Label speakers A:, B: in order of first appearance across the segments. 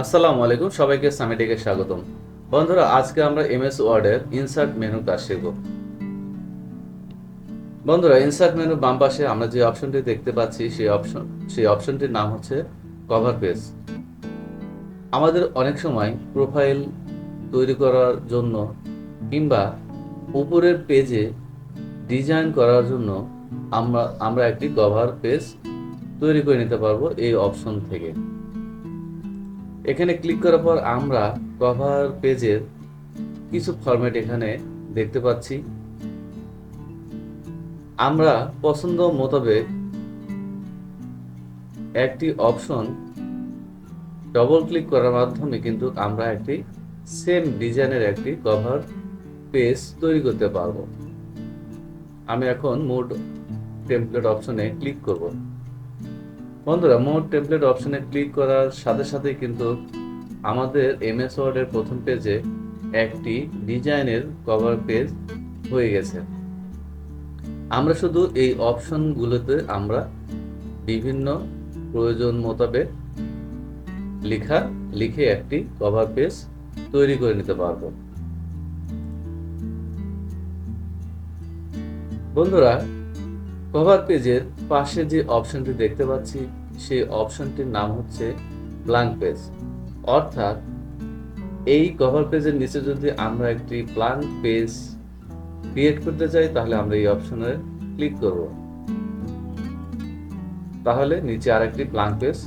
A: আসসালামু আলাইকুম, সবাইকে সামিটেকে স্বাগতম। বন্ধুরা, আজকে আমরা এমএস ওয়ার্ডের ইনসার্ট মেনু কাজ শিখব। বন্ধুরা, ইনসার্ট মেনু বাম পাশে আমরা যে অপশনটি দেখতে পাচ্ছি সেই অপশনটির নাম হচ্ছে কভার পেজ। আমাদের অনেক সময় প্রোফাইল তৈরি করার জন্য কিংবা উপরের পেজে ডিজাইন করার জন্য আমরা একটি কভার পেজ তৈরি করে নিতে পারবো এই অপশন থেকে। এখানে ক্লিক করার পর আমরা কভার পেজের কিছু ফরম্যাট এখানে দেখতে পাচ্ছি। আমরা পছন্দ মোতাবেক একটি অপশন ডবল ক্লিক করার মাধ্যমে কিন্তু আমরা একটি সেম ডিজাইনের একটি কভার পেজ তৈরি করতে পারবো। আমি এখন মোড টেমপ্লেট অপশনে ক্লিক করব। বন্ধুরা, মোড টেমপ্লেট অপশনে ক্লিক করার সাথে সাথে কিন্তু আমাদের এমএস ওয়ার্ডের প্রথম পেজে একটি ডিজাইনের কভার পেজ হয়ে গেছে। আমরা শুধু এই অপশনগুলোতে আমরা বিভিন্ন প্রয়োজন মোতাবেক লিখে একটি কভার পেজ তৈরি করে নিতে পারবো। বন্ধুরা, কভার পেজের পাশে যে অপশনটি দেখতে পাচ্ছি সেই অপশনটির নাম হচ্ছে ব্ল্যাঙ্ক পেজ। অর্থাৎ এই কভার পেজের নিচে যদি আমরা একটি ব্ল্যাঙ্ক পেজ ক্রিয়েট করতে চাই তাহলে আমরা এই অপশনে ক্লিক করব। তাহলে নিচে আরেকটি ব্ল্যাঙ্ক পেজ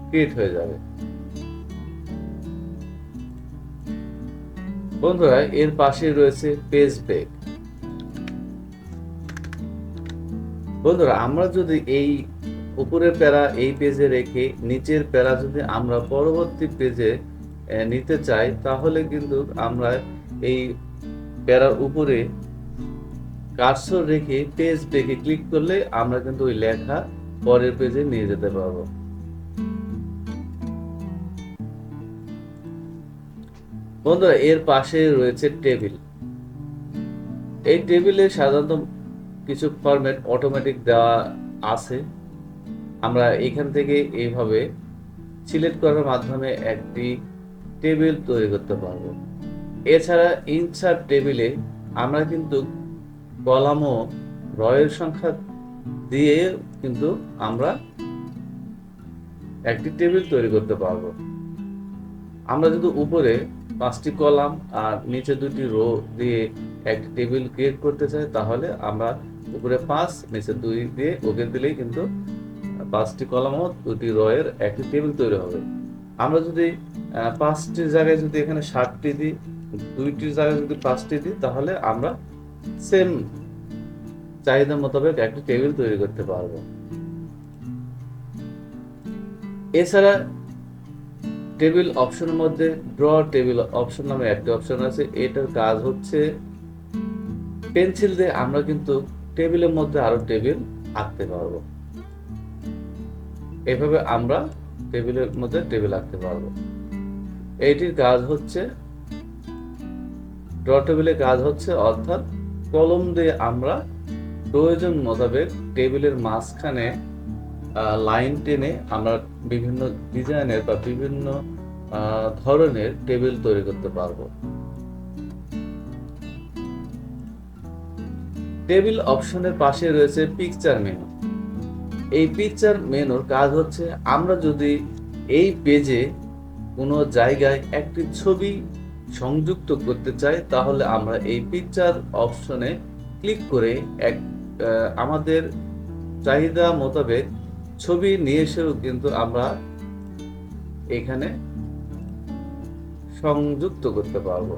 A: ক্রিয়েট হয়ে যাবে। বন্ধুরা, এর পাশে রয়েছে পেজ ব্রেক। বন্ধুরা, আমরা যদি এই উপরের প্যারা এই পেজে রেখে নিচের প্যারা যদি আমরা পরবর্তী পেজে নিতে চাই তাহলে কিন্তু আমরা এই প্যারার উপরে কার্সর রেখে পেজ ব্রেকে ক্লিক করলে আমরা কিন্তু ওই লেখা পরের পেজে নিয়ে যেতে পারবো। বন্ধুরা, এর পাশে রয়েছে টেবিল। এই টেবিলে সাধারণত কিছু ফরম্যাট অটোমেটিক দেওয়া আছে। আমরা এখান থেকে এইভাবে সিলেক্ট করার মাধ্যমে একটি টেবিল তৈরি করতে পারবো। এছাড়া ইনসার্ট টেবিলে আমরা কিন্তু কলাম ও রয়ের সংখ্যা দিয়ে কিন্তু আমরা একটি টেবিল তৈরি করতে পারবো। আমরা যদি উপরে 5টি কলাম আর নিচে 2টি রো দিয়ে একটি টেবিল ক্রিয়েট করতে চাই তাহলে আমরা উপরে 5 নিচে 2 দিয়ে ওকে দিলেই কিন্তু 5টি কলাম ও 2টি রো এর একটি টেবিল তৈরি হবে। আমরা যদি 5টির জায়গায় যদি এখানে 7টি দিই, 2টির জায়গায় যদি 5টি দিই তাহলে আমরা সেম চাহিদা মোতাবেক একটি টেবিল তৈরি করতে পারবো। এছাড়া টেবিল অপশনের মধ্যে ড্র টেবিল অপশন নামে একটি অপশন আছে। এটার কাজ হচ্ছে পেন্সিল দিয়ে আমরা কিন্তু টেবিলের মধ্যে আরো টেবিল আঁকতে পারবো। এভাবে আমরা টেবিলের মধ্যে টেবিল আঁকতে পারবো। এইটির কাজ হচ্ছে ড্র টেবিলের কাজ হচ্ছে অর্থাৎ কলম দিয়ে আমরা প্রয়োজন মোতাবেক টেবিলের মাঝখানে লাইন টেনে আমরা বিভিন্ন ডিজাইনের বা বিভিন্ন ধরনের টেবিল তৈরি করতে পারবো। টেবিল অপশনের পাশে রয়েছে পিকচার মেনু। এই পিকচার মেনুর কাজ হচ্ছে আমরা যদি এই পেজে কোনো জায়গায় একটি ছবি সংযুক্ত করতে চাই তাহলে আমরা এই পিকচার অপশনে ক্লিক করে আমাদের চাহিদা মোতাবেক ছবি নিয়ে এসেও কিন্তু আমরা এখানে সংযুক্ত করতে পারবো।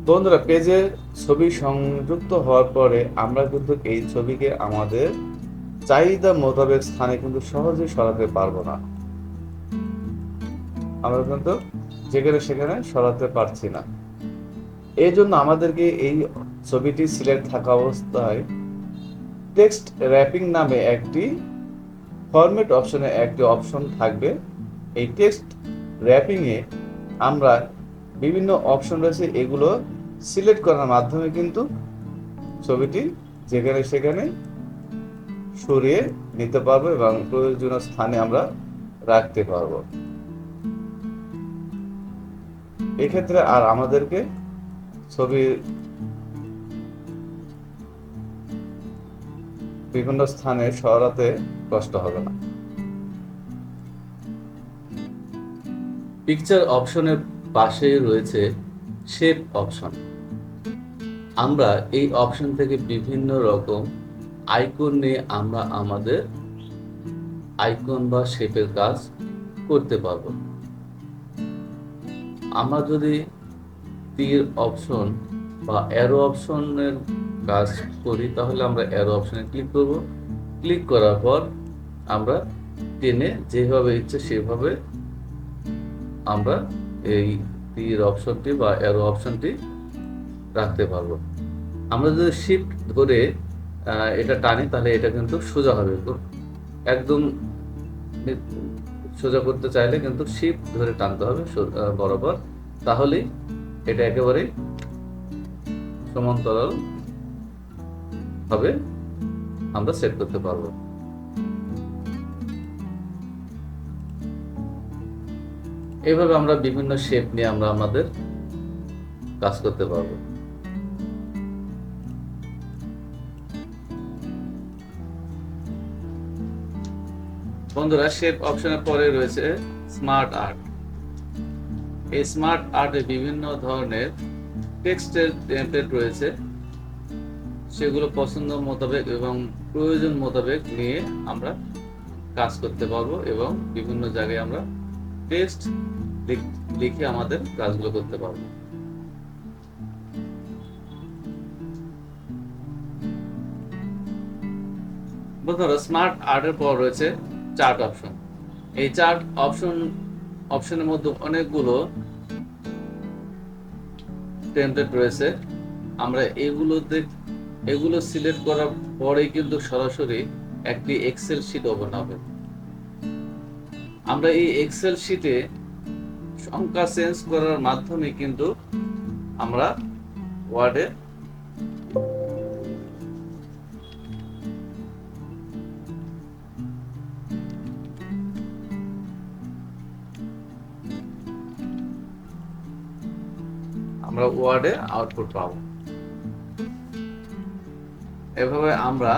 A: বন্ধুরা, পেজে ছবি সংযুক্ত হওয়ার পরে আমরা কিন্তু এই ছবিকে আমাদের চাহিদা মোতাবেক স্থানে কিন্তু সহজে সরাতে পারবো না। আমরা কিন্তু যেখানে সেখানে সরাতে পারছি না। এই জন্য আমাদেরকে এই ছবিটি সিলেক্ট থাকা অবস্থায় টেক্সট র্যাপিং নামে একটি ফরম্যাট অপশনে একটি অপশন থাকবে। এই টেক্সট র্যাপিং এ আমরা বিভিন্ন অপশন রয়েছে, এগুলো সিলেক্ট করার মাধ্যমে কিন্তু ছবিটি যেখানে সেখানে সরিয়ে নিতে পারবো এবং প্রয়োজনীয় স্থানে আমরা রাখতে পারবো। এক্ষেত্রে আর আমাদেরকে ছবি বিভিন্ন স্থানে সরাতে কষ্ট হবে না। পিকচার অপশনের পাশেই রয়েছে শেপ অপশন। আমরা এই অপশন থেকে বিভিন্ন রকম আইকন নিয়ে আমরা আমাদের আইকন বা শেপের কাজ করতে পারবো। আমরা যদি তীর অপশন বা অ্যারো অপশনের কাজ করি তাহলে আমরা অ্যারো অপশনে ক্লিক করব। ক্লিক করার পর আমরা টেনে যেভাবে ইচ্ছে সেভাবে আমরা এই তীর অপশনটি বা অ্যারো অপশনটি রাখতে পারবো। আমরা যদি শিফট ধরে এটা টানি তাহলে এটা কিন্তু সোজা হবে। একদম সোজা করতে চাইলে কিন্তু শিফট ধরে টানতে হবে বরাবর, তাহলেই এটা একেবারে সমান্তরাল ভাবে আমরা সেট করতে পারবো। এইভাবে আমরা বিভিন্ন শেপ নিয়ে আমরা আমাদের কাজ করতে পারবো। বন্ধুরা, শেপ অপশনের পরে রয়েছে স্মার্ট আর্ট। এই স্মার্ট আর্টে বিভিন্ন ধরনের টেক্সটের টেমপ্লেট রয়েছে, সেগুলো পছন্দ মোতাবেক এবং প্রয়োজন মোতাবেক নিয়ে আমরা কাজ করতে পারবো এবং বিভিন্ন জায়গায় আমরা টেক্সট লিখে আমাদের কাজগুলো করতে পারবো। বন্ধুরা, স্মার্ট আর্টের পর রয়েছে চার্ট অপশন। এই চার্ট অপশনের মধ্যে অনেকগুলো টেমপ্লেট রয়েছে। আমরা এগুলো সিলেক্ট করার পরেই কিন্তু সরাসরি একটি এক্সেল শিট ওপেন হবে। আমরা এই এক্সেল শিটে সংখ্যা চেঞ্জ করার মাধ্যমে কিন্তু আমরা ওয়ার্ডে আউটপুট পাবো। এভাবে আমরা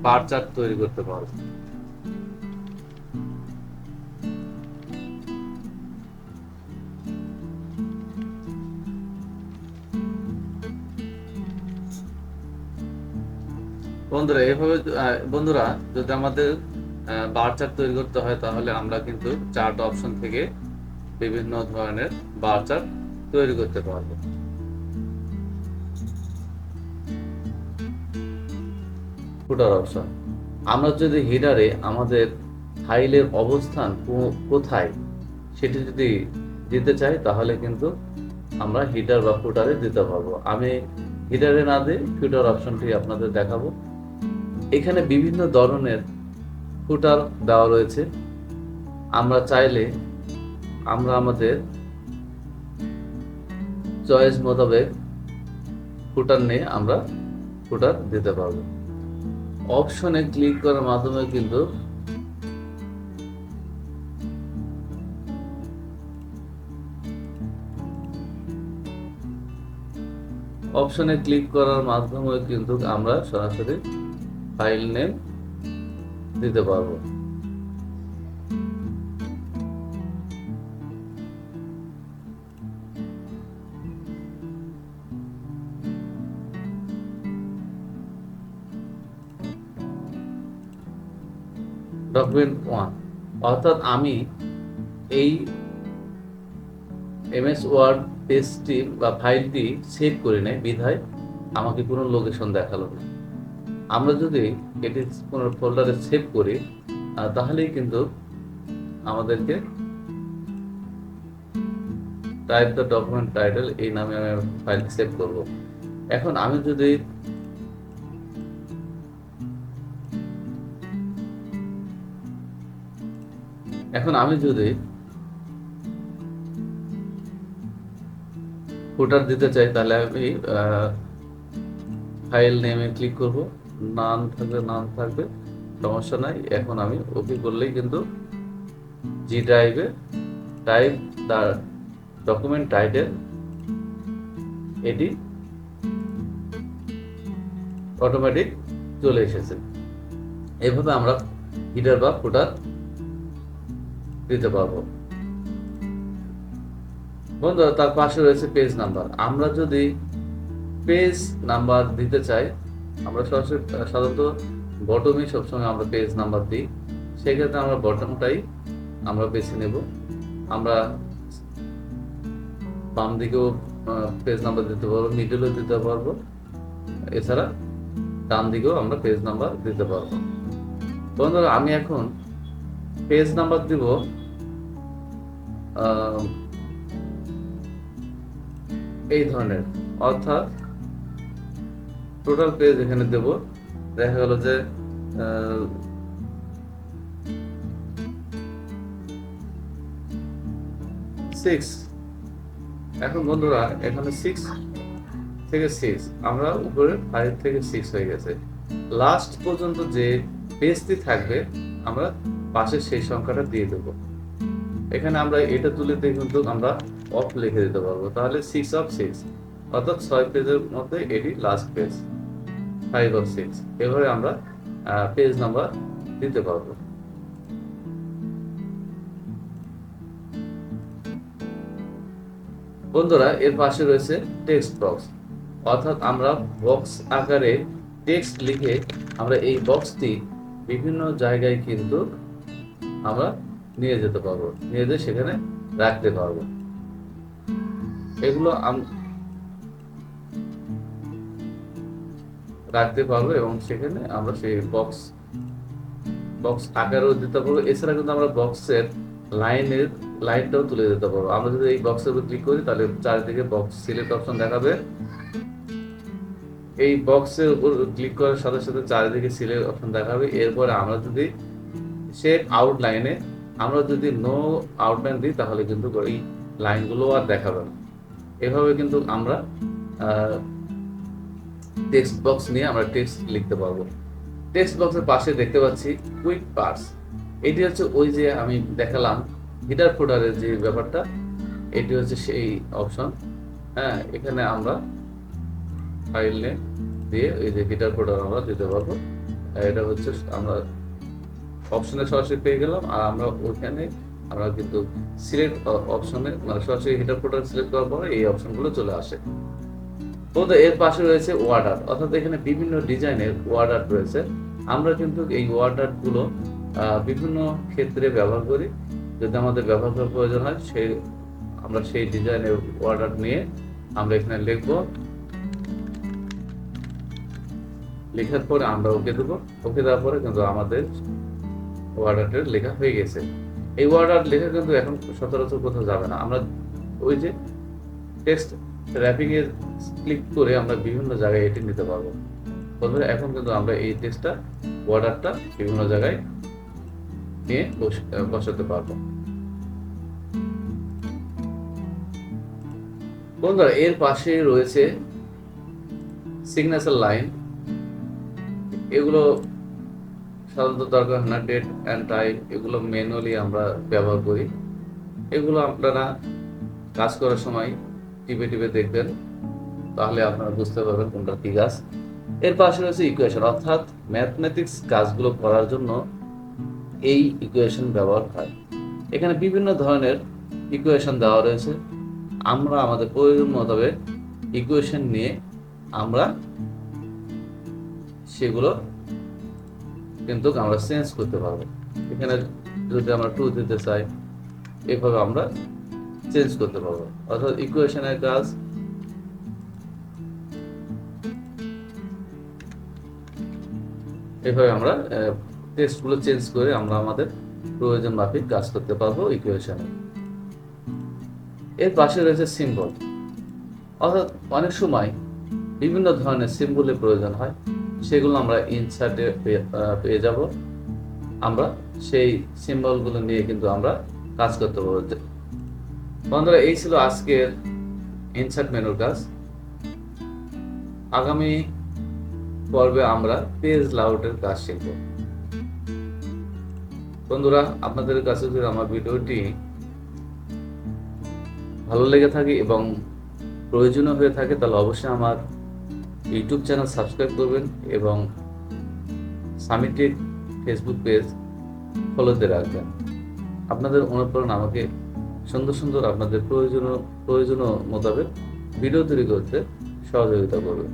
A: বার চার্ট তৈরি করতে পারবো। বন্ধুরা, যদি আমাদের বার চার্ট তৈরি করতে হয় তাহলে আমরা কিন্তু চার্ট অপশন থেকে বিভিন্ন ধরনের বার চার্ট তৈরি করতে পারবো। ফুটার অপশন, আমরা যদি হেডারে আমাদের ফাইলের অবস্থান কোথায় সেটি যদি দিতে চাই তাহলে কিন্তু আমরা হেডার বা ফুটারে দিতে পারবো। আমি হেডারে না দিয়ে ফুটার অপশনটি আপনাদের দেখাবো। এখানে বিভিন্ন ধরনের ফুটার দেওয়া রয়েছে। আমরা চাইলে আমরা আমাদের চয়েস মোতাবেক ফুটার নিয়ে আমরা ফুটার দিতে পারবো। অপশনে ক্লিক করার মাধ্যমে কিন্তু আমরা সরাসরি ফাইল নেম দিতে পারবো। ডকুমেন্ট 1, অর্থাৎ আমি এই এমএস ওয়ার্ড পেজটি বা ফাইলটি সেভ করে নেই বিধায় আমাকে কোনো লোকেশন দেখালো না। আমরা যদি এটি কোনো ফোল্ডারে সেভ করি তাহলেই কিন্তু আমাদেরকে টাইপ দ্য ডকুমেন্ট টাইটেল এই নামে আমি ফাইলটি সেভ করব। এখন আমি যদি ফুটার দিতে চাই তাহলে আমি ফাইল নেমে ক্লিক করব। নাম থাকবে সমস্যা নাই। এখন আমি ওকে করলেই কিন্তু জি ড্রাইভে টাইপ দ্য ডকুমেন্ট টাইটেল, এটি অটোমেটিক চলে এসেছে। এভাবে আমরা হিডার বা ফুটার দিতে পারবো। বন্ধুরা, তার পাশে রয়েছে পেজ নাম্বার। আমরা যদি পেজ নাম্বার দিতে চাই, আমরা সরাসরি সাধারণত বটমই সবসময় আমরা পেজ নাম্বার দিই। সেক্ষেত্রে আমরা বটমটাই আমরা বেছে নেব। আমরা বাম দিকেও পেজ নাম্বার দিতে পারবো, মিডলেও দিতে পারবো, এছাড়া ডান দিকেও আমরা পেজ নাম্বার দিতে পারবো। বন্ধুরা, আমি এখন পেজ নাম্বার দিব এই ধরনের, অর্থাৎ টোটাল পেজ এখানে দেব। দেখা গেল যে 6। এখন বন্ধুরা, এখানে 6 থেকে 6 আমরা উপরে 5 থেকে 6 হয়ে গেছে। লাস্ট পর্যন্ত যে পেজটি থাকবে আমরা পাশে সেই সংখ্যাটা দিয়ে দেব। এখানে আমরা এটা তুলে দিয়ে কিন্তু আমরা অফ লিখে দিতে পারবো, তাহলে 6 অফ 6, অর্থাৎ 6 পেজের মধ্যে এটি লাস্ট পেজ, 5 অফ 6। এভাবে আমরা পেজ নাম্বার দিতে পারবো। বন্ধুরা, এর পাশে রয়েছে টেক্সট বক্স, অর্থাৎ আমরা বক্স আকারে টেক্সট লিখে আমরা এই বক্সটি বিভিন্ন জায়গায় কিন্তু আমরা নিয়ে যেতে পারবো, নিয়ে যেয়ে সেখানে রাখতে পারবো। এগুলো রাখতে পারবো এবং সেখানে আমরা সেই বক্স আকারেও দিতে পারবো। এছাড়া কিন্তু আমরা বক্সের লাইনটাও তুলে দিতে পারবো। আমরা যদি এই বক্সের উপর ক্লিক করি, তাহলে চারিদিকে বক্স সিলেক্ট অপশন দেখাবে। এই বক্সের উপর ক্লিক করার সাথে সাথে চারিদিকে সিলেক্ট অপশন দেখাবে। এরপরে আমরা যদি শেপ আউটলাইনে আমরা যদি নো আউটলাইন দিই, তাহলে কিন্তু এই লাইনগুলো আর দেখাবে না। এভাবে কিন্তু আমরা টেক্সট বক্স নিয়ে আমরা টেক্সট লিখতে পারবো। টেক্সট বক্সের পাশে দেখতে পাচ্ছি কুইক পার্স। এটি হচ্ছে ওই যে আমি দেখালাম হিডার ফোল্ডারের যে ব্যাপারটা, এটি হচ্ছে সেই অপশন। হ্যাঁ, এখানে আমরা ফাইল নেম দিয়ে এই যে হিডার ফোল্ডার আমরা দিতে পারবো। এটা হচ্ছে আমরা অপশনে সরাসরি পেয়ে গেলাম, আর আমরা ওইখানে আমরা কিন্তু সিলেক্ট অপশনে মানে সরাসরি হিডার ফোল্ডার সিলেক্ট করার পরে এই অপশনগুলো চলে আসে। বন্ধু, এর পাশে রয়েছে ওয়ার্ড আর্ট, অর্থাৎ এখানে বিভিন্ন ডিজাইনের ওয়ার্ড আর্ট রয়েছে। আমরা কিন্তু এই ওয়ার্ড আর্ট গুলো বিভিন্ন ক্ষেত্রে ব্যবহার করি। যদি আমাদের ব্যবহার করার প্রয়োজন হয়, আমরা সেই ডিজাইনের ওয়ার্ড আর্ট নিয়ে আমরা এখানে লিখবো। লেখার পরে আমরা ওকে দেবো। ওকে দেওয়ার পরে কিন্তু আমাদের ওয়ার্ড আর্টের লেখা হয়ে গেছে। এই ওয়ার্ড আর্ট লেখা কিন্তু এখন সচরাচর কোথাও যাবে না। আমরা ওই যে টেক্সট র্যাপিং এ ক্লিক করে আমরা বিভিন্ন জায়গায় এটি নিতে পারবো। বন্ধুরা, এখন কিন্তু আমরা এই টেক্সটটা ওয়ার্ড আর্টটা বিভিন্ন জায়গায় নিয়ে বসাতে পারবো। বন্ধুরা, এর পাশে রয়েছে সিগনেচার লাইন। এগুলো সাধারণত দরকার হয় না, ডেট অ্যান্ড টাইম এগুলো ম্যানুয়ালি আমরা ব্যবহার করি। এগুলো আপনারা কাজ করার সময় টিপে টিপে দেখবেন, তাহলে আপনারা বুঝতে পারবেন কোনটা কি কাজ। এর পাশে রয়েছে ইকুয়েশন, অর্থাৎ ম্যাথমেটিক্স কাজগুলো করার জন্য এই ইকুয়েশন ব্যবহার হয়। এখানে বিভিন্ন ধরনের ইকুয়েশন দেওয়া রয়েছে। আমরা আমাদের প্রয়োজন মোতাবেক ইকুয়েশন নিয়ে আমরা সেগুলো কিন্তু আমরা চেঞ্জ করতে পারবো। এখানে যদি আমরা 2 দিতে চাই, এভাবে আমরা চেঞ্জ করতে পারবো। অর্থাৎ ইকুয়েশনের কাজ এভাবে আমরা টেক্সটগুলো চেঞ্জ করে আমরা আমাদের প্রয়োজন মাফিক কাজ করতে পারবো ইকুয়েশনে। এর পাশে রয়েছে সিম্বল, অর্থাৎ অনেক সময় বিভিন্ন ধরনের সিম্বলের প্রয়োজন হয়, সেগুলো আমরা ইনসার্টে পেয়ে যাব। আমরা সেই সিম্বলগুলো নিয়ে কিন্তু আমরা কাজ করতে পারবো। বন্ধুরা, এই ছিল আজকের ইনসার্ট মেনুর কাজ। আগামী পর্বে আমরা পেজ লেআউটের কাজ শিখব। বন্ধুরা, আপনাদের কাছে যদি আমার ভিডিওটি ভালো লেগে থাকে এবং প্রয়োজনীয় হয়ে থাকে, তাহলে অবশ্যই আমার ইউটিউব চ্যানেল সাবস্ক্রাইব করবেন এবং সামিটের ফেসবুক পেজ ফলোতে রাখবেন। আপনাদের অনুপ্রেরণা আমাকে সুন্দর সুন্দর আপনাদের প্রয়োজনীয় মোতাবেক ভিডিও তৈরি করতে সহযোগিতা করবে।